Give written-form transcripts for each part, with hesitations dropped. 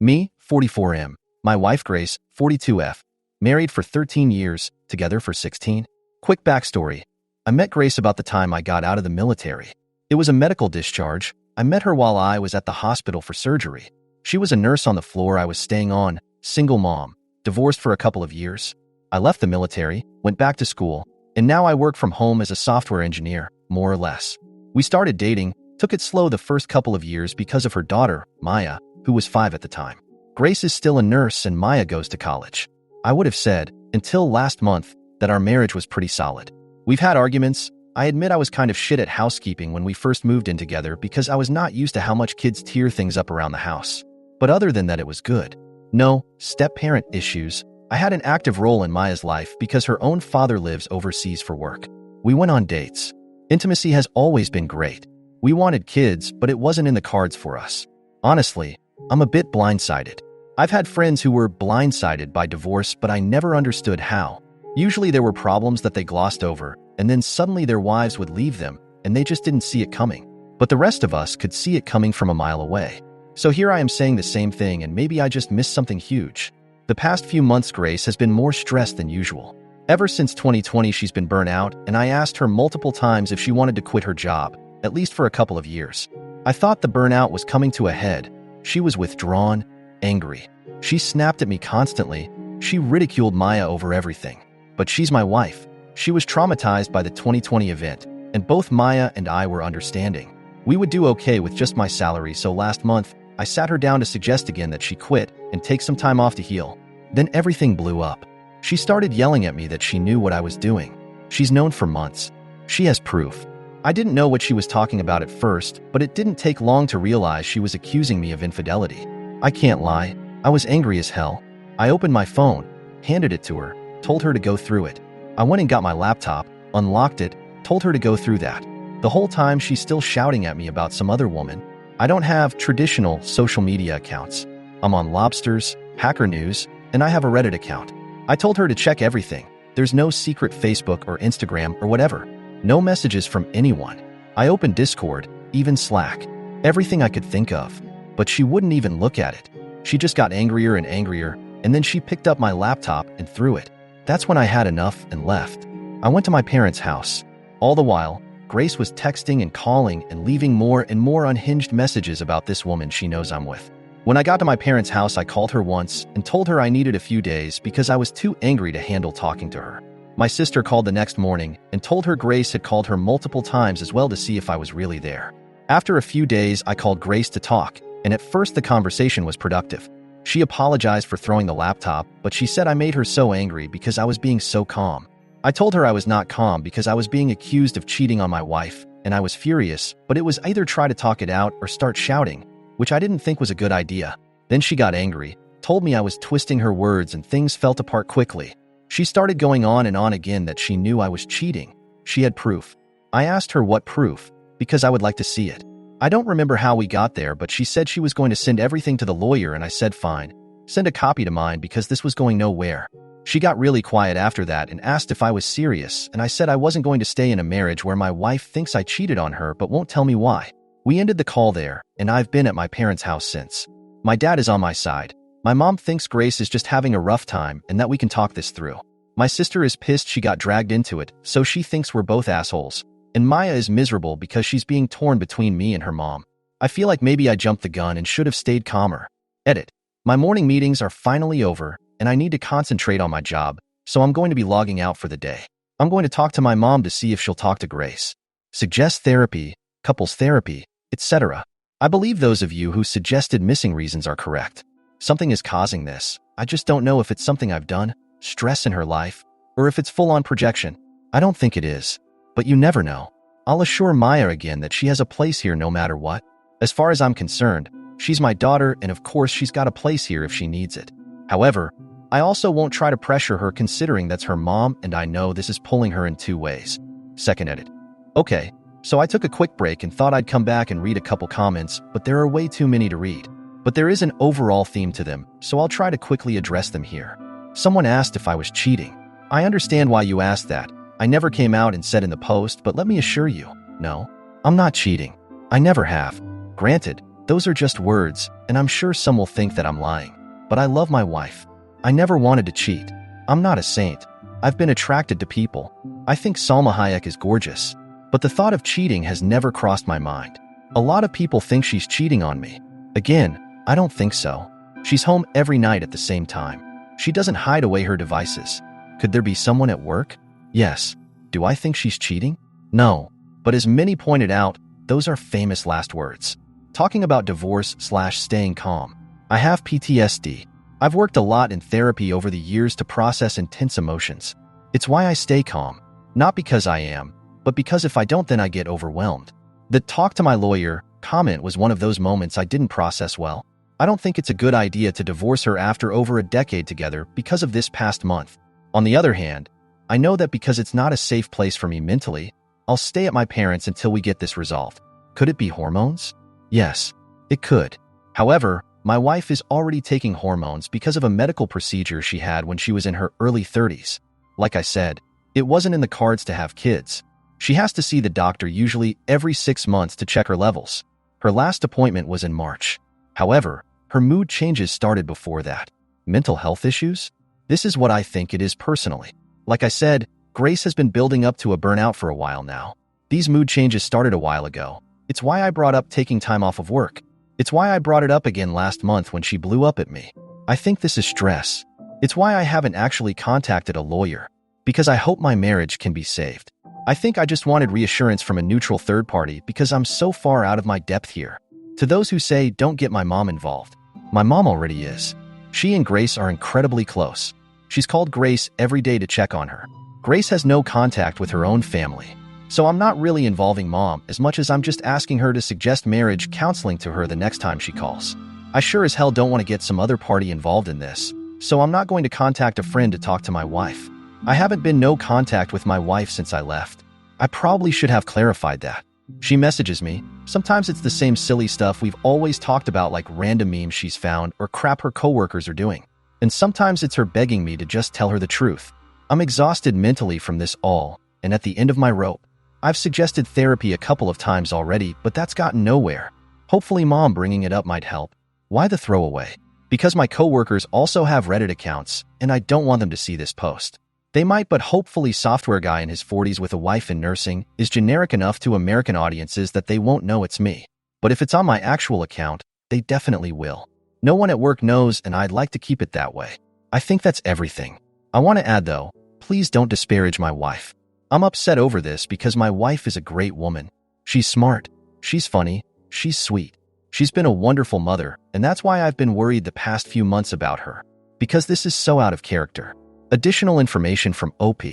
Me, 44M. My wife Grace, 42F. Married for 13 years, together for 16. Quick backstory. I met Grace about the time I got out of the military. It was a medical discharge. I met her while I was at the hospital for surgery. She was a nurse on the floor I was staying on, single mom, divorced for a couple of years. I left the military, went back to school, and now I work from home as a software engineer, more or less. We started dating, took it slow the first couple of years because of her daughter, Maya, who was 5 at the time. Grace is still a nurse and Maya goes to college. I would have said, until last month, that our marriage was pretty solid. We've had arguments. I admit I was kind of shit at housekeeping when we first moved in together because I was not used to how much kids tear things up around the house. But other than that, it was good. No step-parent issues. I had an active role in Maya's life because her own father lives overseas for work. We went on dates. Intimacy has always been great. We wanted kids, but it wasn't in the cards for us. Honestly, I'm a bit blindsided. I've had friends who were blindsided by divorce, but I never understood how. Usually there were problems that they glossed over, and then suddenly their wives would leave them, and they just didn't see it coming. But the rest of us could see it coming from a mile away. So here I am saying the same thing, and maybe I just missed something huge. The past few months, Grace has been more stressed than usual. Ever since 2020, she's been burnt out, and I asked her multiple times if she wanted to quit her job, at least for a couple of years. I thought the burnout was coming to a head. She was withdrawn, angry. She snapped at me constantly. She ridiculed Maya over everything. But she's my wife. She was traumatized by the 2020 event, and both Maya and I were understanding. We would do okay with just my salary, so last month, I sat her down to suggest again that she quit and take some time off to heal. Then everything blew up. She started yelling at me that she knew what I was doing. She's known for months. She has proof. I didn't know what she was talking about at first, but it didn't take long to realize she was accusing me of infidelity. I can't lie. I was angry as hell. I opened my phone, handed it to her, told her to go through it. I went and got my laptop, unlocked it, told her to go through that. The whole time she's still shouting at me about some other woman. I don't have traditional social media accounts. I'm on Lobsters, Hacker News, and I have a Reddit account. I told her to check everything. There's no secret Facebook or Instagram or whatever. No messages from anyone. I opened Discord, even Slack. Everything I could think of. But she wouldn't even look at it. She just got angrier and angrier, and then she picked up my laptop and threw it. That's when I had enough and left. I went to my parents' house. All the while, Grace was texting and calling and leaving more and more unhinged messages about this woman she knows I'm with. When I got to my parents' house, I called her once and told her I needed a few days because I was too angry to handle talking to her. My sister called the next morning and told her Grace had called her multiple times as well to see if I was really there. After a few days, I called Grace to talk, and at first the conversation was productive. She apologized for throwing the laptop, but she said I made her so angry because I was being so calm. I told her I was not calm because I was being accused of cheating on my wife, and I was furious, but it was either try to talk it out or start shouting, which I didn't think was a good idea. Then she got angry, told me I was twisting her words, and things fell apart quickly. She started going on and on again that she knew I was cheating. She had proof. I asked her what proof, because I would like to see it. I don't remember how we got there, but she said she was going to send everything to the lawyer, and I said fine. Send a copy to mine because this was going nowhere. She got really quiet after that and asked if I was serious, and I said I wasn't going to stay in a marriage where my wife thinks I cheated on her but won't tell me why. We ended the call there, and I've been at my parents' house since. My dad is on my side. My mom thinks Grace is just having a rough time and that we can talk this through. My sister is pissed she got dragged into it, so she thinks we're both assholes. And Maya is miserable because she's being torn between me and her mom. I feel like maybe I jumped the gun and should have stayed calmer. Edit. My morning meetings are finally over, and I need to concentrate on my job, so I'm going to be logging out for the day. I'm going to talk to my mom to see if she'll talk to Grace. Suggest therapy, couples therapy, etc. I believe those of you who suggested missing reasons are correct. Something is causing this. I just don't know if it's something I've done, stress in her life, or if it's full-on projection. I don't think it is. But you never know. I'll assure Maya again that she has a place here no matter what. As far as I'm concerned, she's my daughter, and of course she's got a place here if she needs it. However, I also won't try to pressure her considering that's her mom, and I know this is pulling her in 2 ways. Second edit. Okay, so I took a quick break and thought I'd come back and read a couple comments, but there are way too many to read. But there is an overall theme to them, so I'll try to quickly address them here. Someone asked if I was cheating. I understand why you asked that. I never came out and said in the post, but let me assure you, no, I'm not cheating. I never have. Granted, Those are just words, and I'm sure some will think that I'm lying. But I love my wife. I never wanted to cheat. I'm not a saint. I've been attracted to people. I think Salma Hayek is gorgeous. But the thought of cheating has never crossed my mind. A lot of people think she's cheating on me. Again, I don't think so. She's home every night at the same time. She doesn't hide away her devices. Could there be someone at work? Yes. Do I think she's cheating? No. But as many pointed out, those are famous last words. Talking about divorce/staying calm. I have PTSD. I've worked a lot in therapy over the years to process intense emotions. It's why I stay calm. Not because I am, but because if I don't, then I get overwhelmed. The talk to my lawyer comment was one of those moments I didn't process well. I don't think it's a good idea to divorce her after over a decade together because of this past month. On the other hand, I know that because it's not a safe place for me mentally, I'll stay at my parents' until we get this resolved. Could it be hormones? Yes, it could. However, my wife is already taking hormones because of a medical procedure she had when she was in her early 30s. Like I said, it wasn't in the cards to have kids. She has to see the doctor usually every 6 months to check her levels. Her last appointment was in March. However, her mood changes started before that. Mental health issues? This is what I think it is personally. Like I said, Grace has been building up to a burnout for a while now. These mood changes started a while ago. It's why I brought up taking time off of work. It's why I brought it up again last month when she blew up at me. I think this is stress. It's why I haven't actually contacted a lawyer. Because I hope my marriage can be saved. I think I just wanted reassurance from a neutral third party because I'm so far out of my depth here. To those who say, don't get my mom involved. My mom already is. She and Grace are incredibly close. She's called Grace every day to check on her. Grace has no contact with her own family. So I'm not really involving mom as much as I'm just asking her to suggest marriage counseling to her the next time she calls. I sure as hell don't want to get some other party involved in this, so I'm not going to contact a friend to talk to my wife. I haven't been no contact with my wife since I left. I probably should have clarified that. She messages me. Sometimes it's the same silly stuff we've always talked about, like random memes she's found or crap her coworkers are doing. And sometimes it's her begging me to just tell her the truth. I'm exhausted mentally from this all, and at the end of my rope. I've suggested therapy a couple of times already, but that's gotten nowhere. Hopefully mom bringing it up might help. Why the throwaway? Because my coworkers also have Reddit accounts, and I don't want them to see this post. They might, but hopefully software guy in his 40s with a wife in nursing is generic enough to American audiences that they won't know it's me. But if it's on my actual account, they definitely will. No one at work knows, and I'd like to keep it that way. I think that's everything. I want to add though, please don't disparage my wife. I'm upset over this because my wife is a great woman. She's smart. She's funny. She's sweet. She's been a wonderful mother, and that's why I've been worried the past few months about her. Because this is so out of character. Additional information from OP.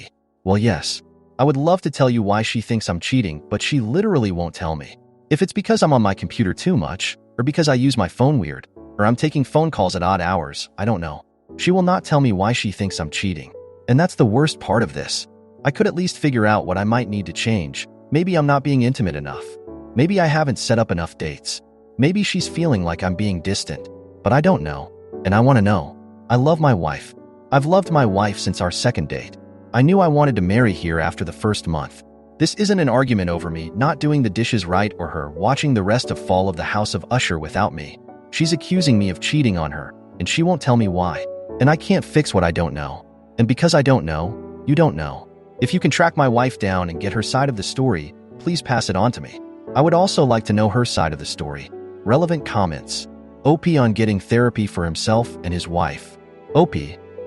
Well, yes. I would love to tell you why she thinks I'm cheating, but she literally won't tell me. If it's because I'm on my computer too much, or because I use my phone weird, or I'm taking phone calls at odd hours, I don't know. She will not tell me why she thinks I'm cheating. And that's the worst part of this. I could at least figure out what I might need to change. Maybe I'm not being intimate enough. Maybe I haven't set up enough dates. Maybe she's feeling like I'm being distant. But I don't know. And I want to know. I love my wife. I've loved my wife since our second date. I knew I wanted to marry her after the first month. This isn't an argument over me not doing the dishes right or her watching the rest of Fall of the House of Usher without me. She's accusing me of cheating on her, and she won't tell me why. And I can't fix what I don't know. And because I don't know, you don't know. If you can track my wife down and get her side of the story, please pass it on to me. I would also like to know her side of the story. Relevant comments. OP on getting therapy for himself and his wife. OP,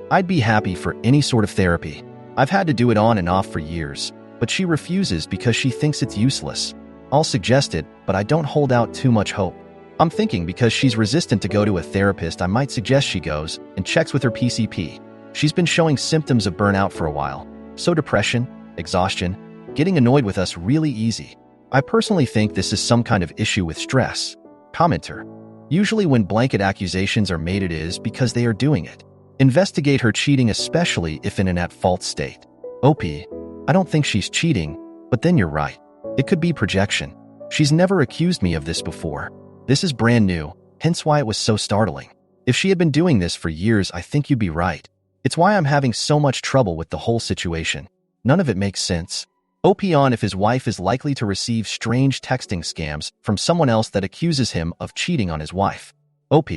I'd be happy for any sort of therapy. I've had to do it on and off for years, but she refuses because she thinks it's useless. I'll suggest it, but I don't hold out too much hope. I'm thinking because she's resistant to go to a therapist, I might suggest she goes and checks with her PCP. She's been showing symptoms of burnout for a while. So depression, exhaustion, getting annoyed with us really easy. I personally think this is some kind of issue with stress. Commenter. Usually when blanket accusations are made, it is because they are doing it. Investigate her cheating, especially if in an at-fault state. OP, I don't think she's cheating, but then you're right. It could be projection. She's never accused me of this before. This is brand new, hence why it was so startling. If she had been doing this for years, I think you'd be right. It's why I'm having so much trouble with the whole situation. None of it makes sense. OP on if his wife is likely to receive strange texting scams from someone else that accuses him of cheating on his wife. OP,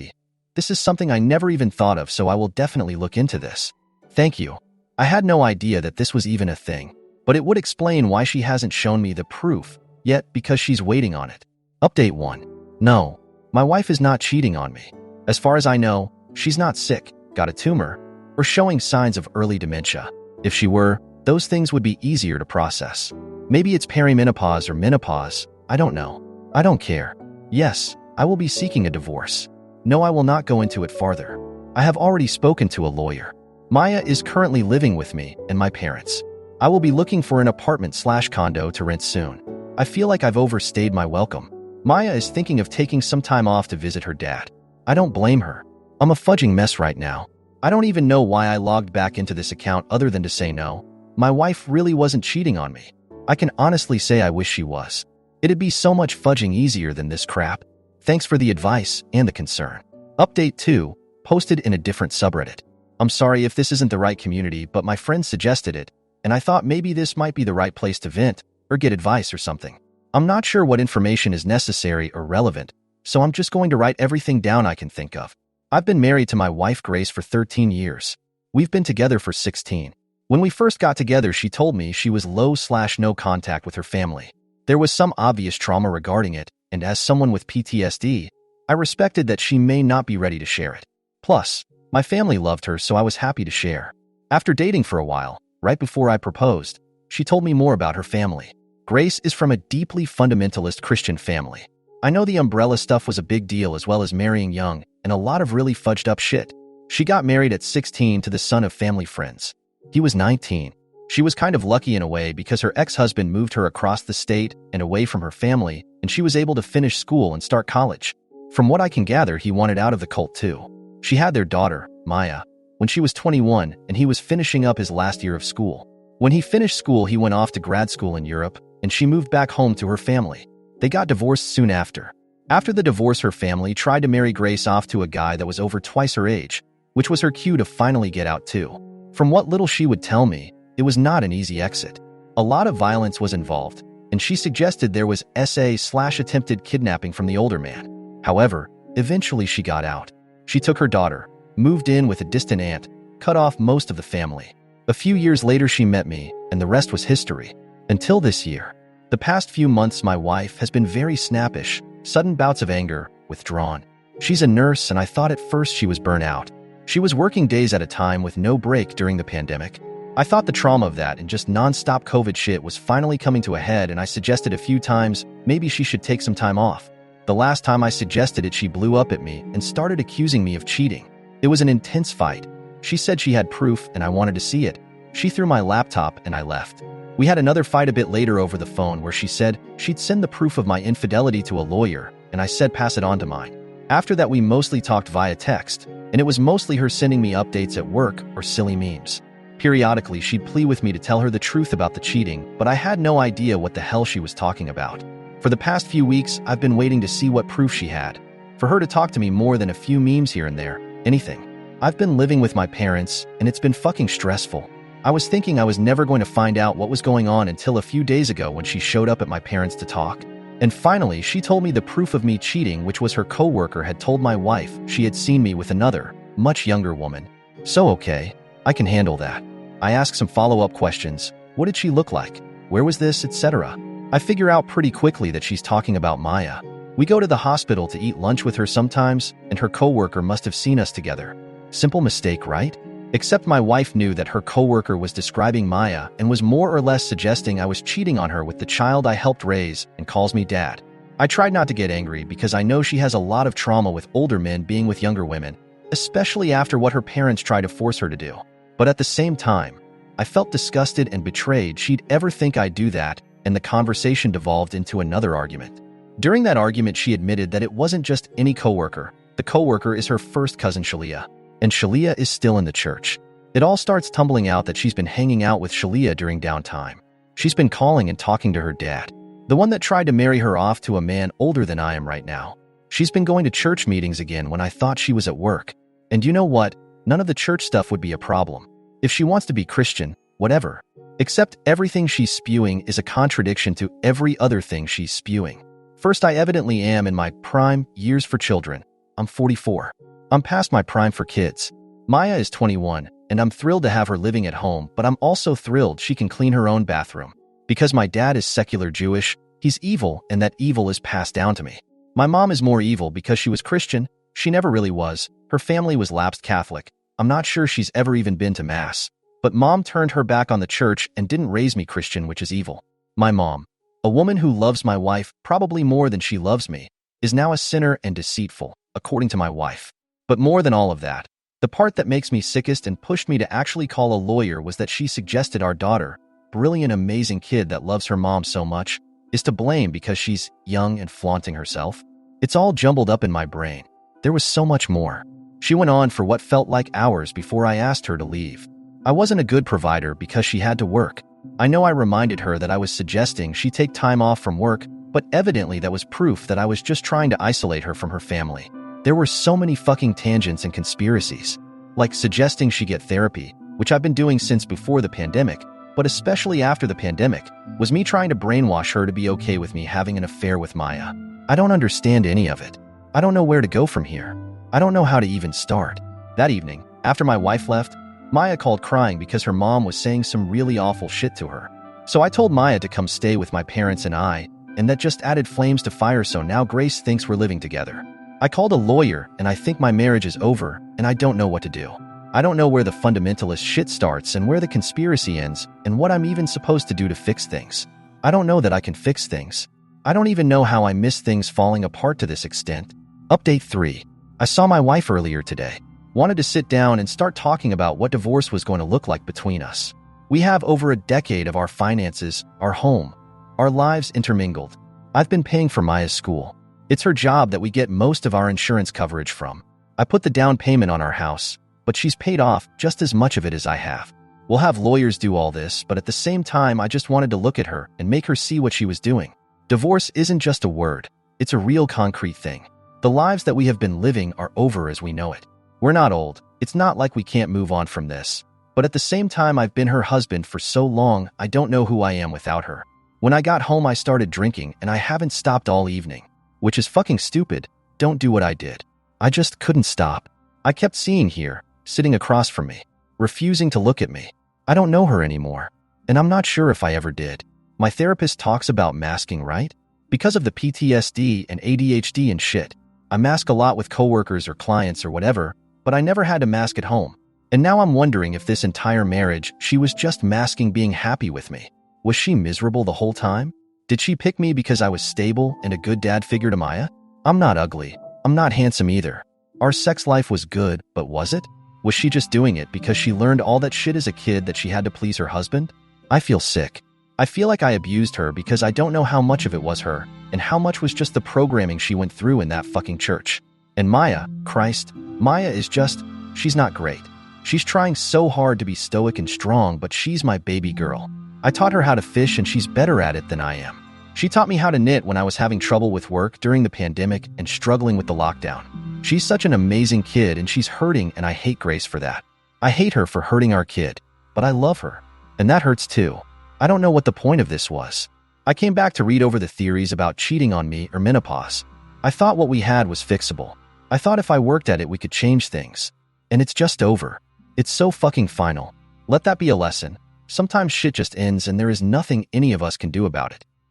this is something I never even thought of, so I will definitely look into this. Thank you. I had no idea that this was even a thing, but it would explain why she hasn't shown me the proof yet, because she's waiting on it. Update 1. No, my wife is not cheating on me. As far as I know, she's not sick, got a tumor, or showing signs of early dementia. If she were, those things would be easier to process. Maybe it's perimenopause or menopause. I don't know. I don't care. Yes, I will be seeking a divorce. No, I will not go into it farther. I have already spoken to a lawyer. Maya is currently living with me and my parents. I will be looking for an apartment/condo to rent soon. I feel like I've overstayed my welcome. Maya is thinking of taking some time off to visit her dad. I don't blame her. I'm a fudging mess right now. I don't even know why I logged back into this account other than to say no. My wife really wasn't cheating on me. I can honestly say I wish she was. It'd be so much fudging easier than this crap. Thanks for the advice and the concern. Update 2, posted in a different subreddit. I'm sorry if this isn't the right community, but my friend suggested it, and I thought maybe this might be the right place to vent or get advice or something. I'm not sure what information is necessary or relevant, so I'm just going to write everything down I can think of. I've been married to my wife Grace for 13 years. We've been together for 16. When we first got together, she told me she was low/no contact with her family. There was some obvious trauma regarding it, and as someone with PTSD, I respected that she may not be ready to share it. Plus, my family loved her, so I was happy to share. After dating for a while, right before I proposed, she told me more about her family. Grace is from a deeply fundamentalist Christian family. I know the umbrella stuff was a big deal, as well as marrying young and a lot of really fudged up shit. She got married at 16 to the son of family friends. He was 19. She was kind of lucky in a way because her ex-husband moved her across the state and away from her family, and she was able to finish school and start college. From what I can gather, he wanted out of the cult too. She had their daughter, Maya, when she was 21, and he was finishing up his last year of school. When he finished school, he went off to grad school in Europe, and she moved back home to her family. They got divorced soon after. After the divorce, her family tried to marry Grace off to a guy that was over twice her age, which was her cue to finally get out too. From what little she would tell me, it was not an easy exit. A lot of violence was involved, and she suggested there was SA/attempted kidnapping from the older man. However, eventually she got out. She took her daughter, moved in with a distant aunt, cut off most of the family. A few years later, she met me, and the rest was history. Until this year. The past few months, my wife has been very snappish, sudden bouts of anger, withdrawn. She's a nurse, and I thought at first she was burnt out. She was working days at a time with no break during the pandemic. I thought the trauma of that and just non-stop COVID shit was finally coming to a head, and I suggested a few times maybe she should take some time off. The last time I suggested it, she blew up at me and started accusing me of cheating. It was an intense fight. She said she had proof and I wanted to see it. She threw my laptop and I left. We had another fight a bit later over the phone where she said she'd send the proof of my infidelity to a lawyer, and I said pass it on to mine. After that, we mostly talked via text, and it was mostly her sending me updates at work or silly memes. Periodically, she'd plead with me to tell her the truth about the cheating, but I had no idea what the hell she was talking about. For the past few weeks, I've been waiting to see what proof she had. For her to talk to me more than a few memes here and there, anything. I've been living with my parents, and it's been fucking stressful. I was thinking I was never going to find out what was going on until a few days ago when she showed up at my parents to talk. And finally, she told me the proof of me cheating, which was her coworker had told my wife she had seen me with another, much younger woman. So okay, I can handle that. I asked some follow-up questions. What did she look like? Where was this, etc.? I figure out pretty quickly that she's talking about Maya. We go to the hospital to eat lunch with her sometimes, and her coworker must have seen us together. Simple mistake, right? Except my wife knew that her coworker was describing Maya and was more or less suggesting I was cheating on her with the child I helped raise, and calls me dad. I tried not to get angry because I know she has a lot of trauma with older men being with younger women, especially after what her parents tried to force her to do. But at the same time, I felt disgusted and betrayed she'd ever think I'd do that, and the conversation devolved into another argument. During that argument, she admitted that it wasn't just any coworker. The coworker is her first cousin Shalia, and Shalia is still in the church. It all starts tumbling out that she's been hanging out with Shalia during downtime. She's been calling and talking to her dad, the one that tried to marry her off to a man older than I am right now. She's been going to church meetings again when I thought she was at work. And you know what? None of the church stuff would be a problem. If she wants to be Christian, whatever. Except everything she's spewing is a contradiction to every other thing she's spewing. First, I evidently am in my prime years for children. I'm 44. I'm past my prime for kids. Maya is 21, and I'm thrilled to have her living at home, but I'm also thrilled she can clean her own bathroom. Because my dad is secular Jewish, he's evil, and that evil is passed down to me. My mom is more evil because she was Christian. She never really was. Her family was lapsed Catholic. I'm not sure she's ever even been to Mass. But Mom turned her back on the church and didn't raise me Christian, which is evil. My mom, a woman who loves my wife probably more than she loves me, is now a sinner and deceitful, according to my wife. But more than all of that, the part that makes me sickest and pushed me to actually call a lawyer was that she suggested our daughter, brilliant, amazing kid that loves her mom so much, is to blame because she's young and flaunting herself. It's all jumbled up in my brain. There was so much more. She went on for what felt like hours before I asked her to leave. I wasn't a good provider because she had to work. I know I reminded her that I was suggesting she take time off from work, but evidently that was proof that I was just trying to isolate her from her family. There were so many fucking tangents and conspiracies, like suggesting she get therapy, which I've been doing since before the pandemic, but especially after the pandemic, was me trying to brainwash her to be okay with me having an affair with Maya. I don't understand any of it. I don't know where to go from here. I don't know how to even start. That evening, after my wife left, Maya called crying because her mom was saying some really awful shit to her. So I told Maya to come stay with my parents and that just added flames to fire, so now Grace thinks we're living together. I called a lawyer and I think my marriage is over and I don't know what to do. I don't know where the fundamentalist shit starts and where the conspiracy ends and what I'm even supposed to do to fix things. I don't know that I can fix things. I don't even know how I miss things falling apart to this extent. Update 3. I saw my wife earlier today. Wanted to sit down and start talking about what divorce was going to look like between us. We have over a decade of our finances, our home, our lives intermingled. I've been paying for Maya's school. It's her job that we get most of our insurance coverage from. I put the down payment on our house, but she's paid off just as much of it as I have. We'll have lawyers do all this, but at the same time, I just wanted to look at her and make her see what she was doing. Divorce isn't just a word. It's a real concrete thing. The lives that we have been living are over as we know it. We're not old. It's not like we can't move on from this. But at the same time, I've been her husband for so long, I don't know who I am without her. When I got home, I started drinking, and I haven't stopped all evening. Which is fucking stupid. Don't do what I did. I just couldn't stop. I kept seeing her, sitting across from me, refusing to look at me. I don't know her anymore. And I'm not sure if I ever did. My therapist talks about masking, right? Because of the PTSD and ADHD and shit. I mask a lot with coworkers or clients or whatever, but I never had to mask at home. And now I'm wondering if this entire marriage, she was just masking being happy with me. Was she miserable the whole time? Did she pick me because I was stable and a good dad figure to Maya? I'm not ugly. I'm not handsome either. Our sex life was good, but was it? Was she just doing it because she learned all that shit as a kid that she had to please her husband? I feel sick. I feel like I abused her because I don't know how much of it was her and how much was just the programming she went through in that fucking church. And Maya, Christ, Maya is just, she's not great. She's trying so hard to be stoic and strong, but she's my baby girl. I taught her how to fish and she's better at it than I am. She taught me how to knit when I was having trouble with work during the pandemic and struggling with the lockdown. She's such an amazing kid and she's hurting, and I hate Grace for that. I hate her for hurting our kid, but I love her. And that hurts too. I don't know what the point of this was. I came back to read over the theories about cheating on me or menopause. I thought what we had was fixable. I thought if I worked at it, we could change things. And it's just over. It's so fucking final. Let that be a lesson. Sometimes shit just ends and there is nothing any of us can do about it.